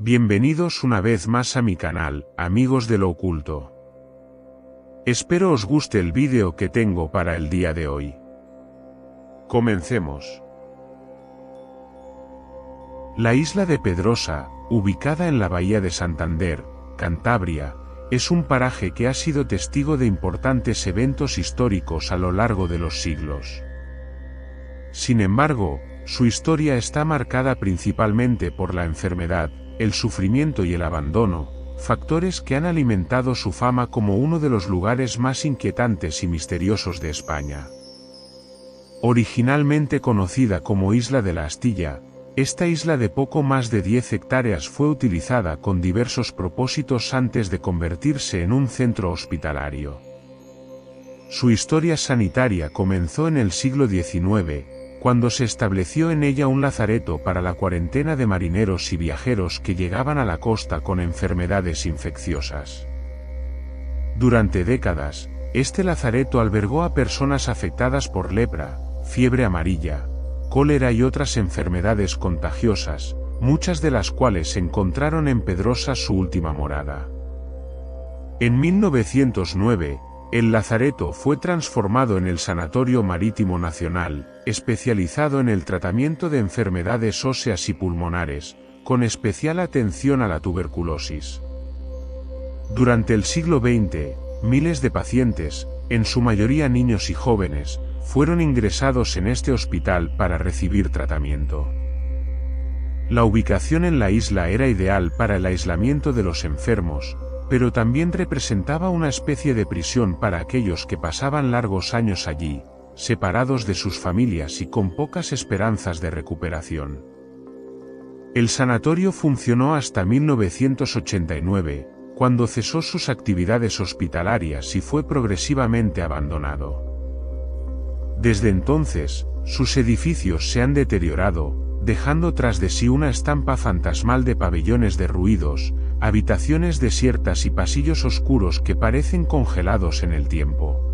Bienvenidos una vez más a mi canal, amigos de lo oculto. Espero os guste el vídeo que tengo para el día de hoy. Comencemos. La isla de Pedrosa, ubicada en la bahía de Santander, Cantabria, es un paraje que ha sido testigo de importantes eventos históricos a lo largo de los siglos. Sin embargo, su historia está marcada principalmente por la enfermedad, el sufrimiento y el abandono, factores que han alimentado su fama como uno de los lugares más inquietantes y misteriosos de España. Originalmente conocida como Isla de la Astilla, esta isla de poco más de 10 hectáreas fue utilizada con diversos propósitos antes de convertirse en un centro hospitalario. Su historia sanitaria comenzó en el siglo XIX, cuando se estableció en ella un lazareto para la cuarentena de marineros y viajeros que llegaban a la costa con enfermedades infecciosas. Durante décadas, este lazareto albergó a personas afectadas por lepra, fiebre amarilla, cólera y otras enfermedades contagiosas, muchas de las cuales encontraron en Pedrosa su última morada. En 1909, el lazareto fue transformado en el Sanatorio Marítimo Nacional, especializado en el tratamiento de enfermedades óseas y pulmonares, con especial atención a la tuberculosis. Durante el siglo XX, miles de pacientes, en su mayoría niños y jóvenes, fueron ingresados en este hospital para recibir tratamiento. La ubicación en la isla era ideal para el aislamiento de los enfermos, pero también representaba una especie de prisión para aquellos que pasaban largos años allí, separados de sus familias y con pocas esperanzas de recuperación. El sanatorio funcionó hasta 1989, cuando cesó sus actividades hospitalarias y fue progresivamente abandonado. Desde entonces, sus edificios se han deteriorado, dejando tras de sí una estampa fantasmal de pabellones derruidos, habitaciones desiertas y pasillos oscuros que parecen congelados en el tiempo.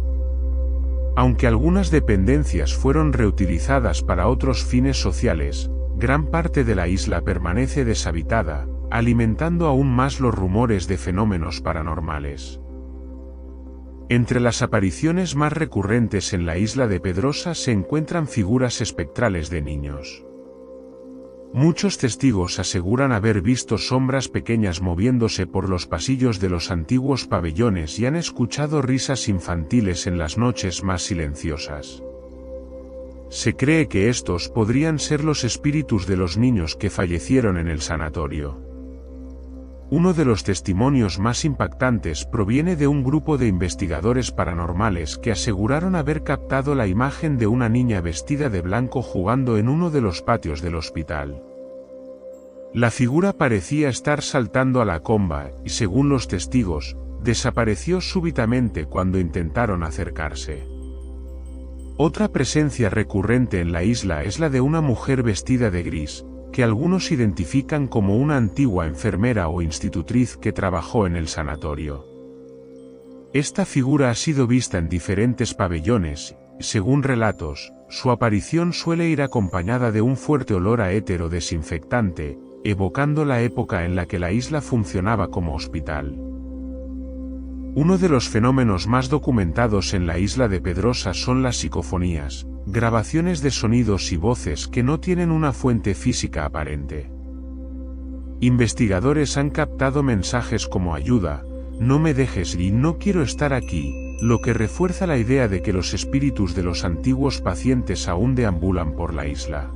Aunque algunas dependencias fueron reutilizadas para otros fines sociales, gran parte de la isla permanece deshabitada, alimentando aún más los rumores de fenómenos paranormales. Entre las apariciones más recurrentes en la isla de Pedrosa se encuentran figuras espectrales de niños. Muchos testigos aseguran haber visto sombras pequeñas moviéndose por los pasillos de los antiguos pabellones y han escuchado risas infantiles en las noches más silenciosas. Se cree que estos podrían ser los espíritus de los niños que fallecieron en el sanatorio. Uno de los testimonios más impactantes proviene de un grupo de investigadores paranormales que aseguraron haber captado la imagen de una niña vestida de blanco jugando en uno de los patios del hospital. La figura parecía estar saltando a la comba y, según los testigos, desapareció súbitamente cuando intentaron acercarse. Otra presencia recurrente en la isla es la de una mujer vestida de gris, que algunos identifican como una antigua enfermera o institutriz que trabajó en el sanatorio. Esta figura ha sido vista en diferentes pabellones, y según relatos, su aparición suele ir acompañada de un fuerte olor a éter o desinfectante, evocando la época en la que la isla funcionaba como hospital. Uno de los fenómenos más documentados en la isla de Pedrosa son las psicofonías, grabaciones de sonidos y voces que no tienen una fuente física aparente. Investigadores han captado mensajes como ayuda, no me dejes y no quiero estar aquí, lo que refuerza la idea de que los espíritus de los antiguos pacientes aún deambulan por la isla.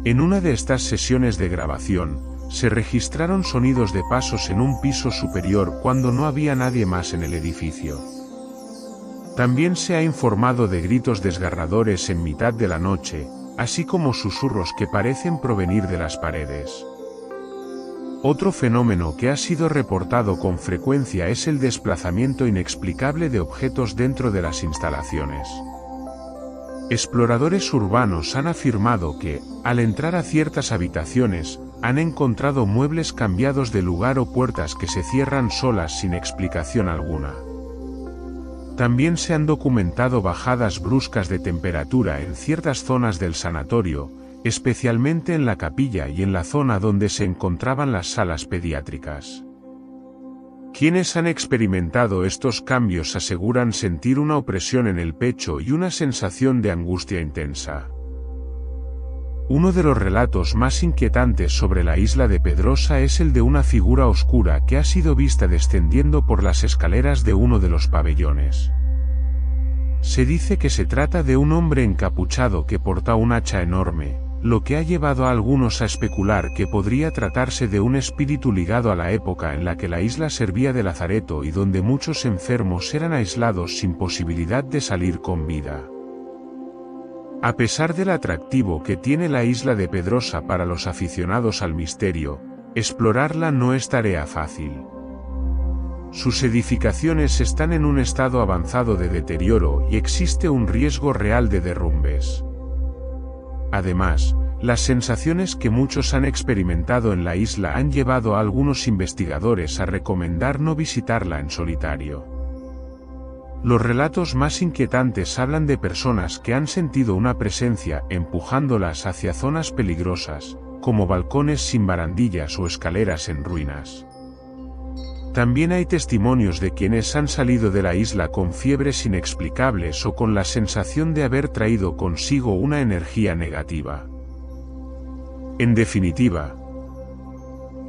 En una de estas sesiones de grabación, se registraron sonidos de pasos en un piso superior cuando no había nadie más en el edificio. También se ha informado de gritos desgarradores en mitad de la noche, así como susurros que parecen provenir de las paredes. Otro fenómeno que ha sido reportado con frecuencia es el desplazamiento inexplicable de objetos dentro de las instalaciones. Exploradores urbanos han afirmado que, al entrar a ciertas habitaciones, han encontrado muebles cambiados de lugar o puertas que se cierran solas sin explicación alguna. También se han documentado bajadas bruscas de temperatura en ciertas zonas del sanatorio, especialmente en la capilla y en la zona donde se encontraban las salas pediátricas. Quienes han experimentado estos cambios aseguran sentir una opresión en el pecho y una sensación de angustia intensa. Uno de los relatos más inquietantes sobre la isla de Pedrosa es el de una figura oscura que ha sido vista descendiendo por las escaleras de uno de los pabellones. Se dice que se trata de un hombre encapuchado que porta un hacha enorme, lo que ha llevado a algunos a especular que podría tratarse de un espíritu ligado a la época en la que la isla servía de lazareto y donde muchos enfermos eran aislados sin posibilidad de salir con vida. A pesar del atractivo que tiene la isla de Pedrosa para los aficionados al misterio, explorarla no es tarea fácil. Sus edificaciones están en un estado avanzado de deterioro y existe un riesgo real de derrumbes. Además, las sensaciones que muchos han experimentado en la isla han llevado a algunos investigadores a recomendar no visitarla en solitario. Los relatos más inquietantes hablan de personas que han sentido una presencia empujándolas hacia zonas peligrosas, como balcones sin barandillas o escaleras en ruinas. También hay testimonios de quienes han salido de la isla con fiebres inexplicables o con la sensación de haber traído consigo una energía negativa. En definitiva,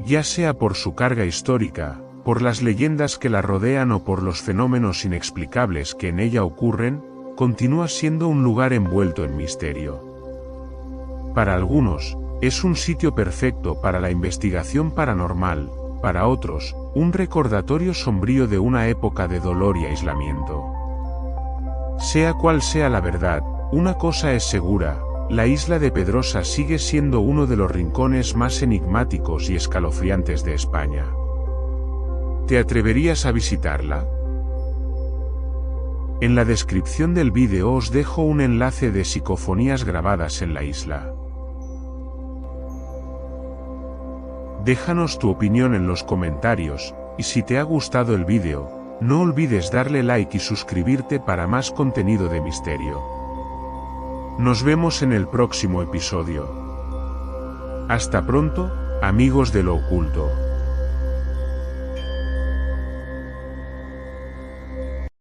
ya sea por su carga histórica, por las leyendas que la rodean o por los fenómenos inexplicables que en ella ocurren, continúa siendo un lugar envuelto en misterio. Para algunos, es un sitio perfecto para la investigación paranormal, para otros, un recordatorio sombrío de una época de dolor y aislamiento. Sea cual sea la verdad, una cosa es segura: la isla de Pedrosa sigue siendo uno de los rincones más enigmáticos y escalofriantes de España. ¿Te atreverías a visitarla? En la descripción del vídeo os dejo un enlace de psicofonías grabadas en la isla. Déjanos tu opinión en los comentarios, y si te ha gustado el vídeo, no olvides darle like y suscribirte para más contenido de misterio. Nos vemos en el próximo episodio. Hasta pronto, amigos de lo oculto.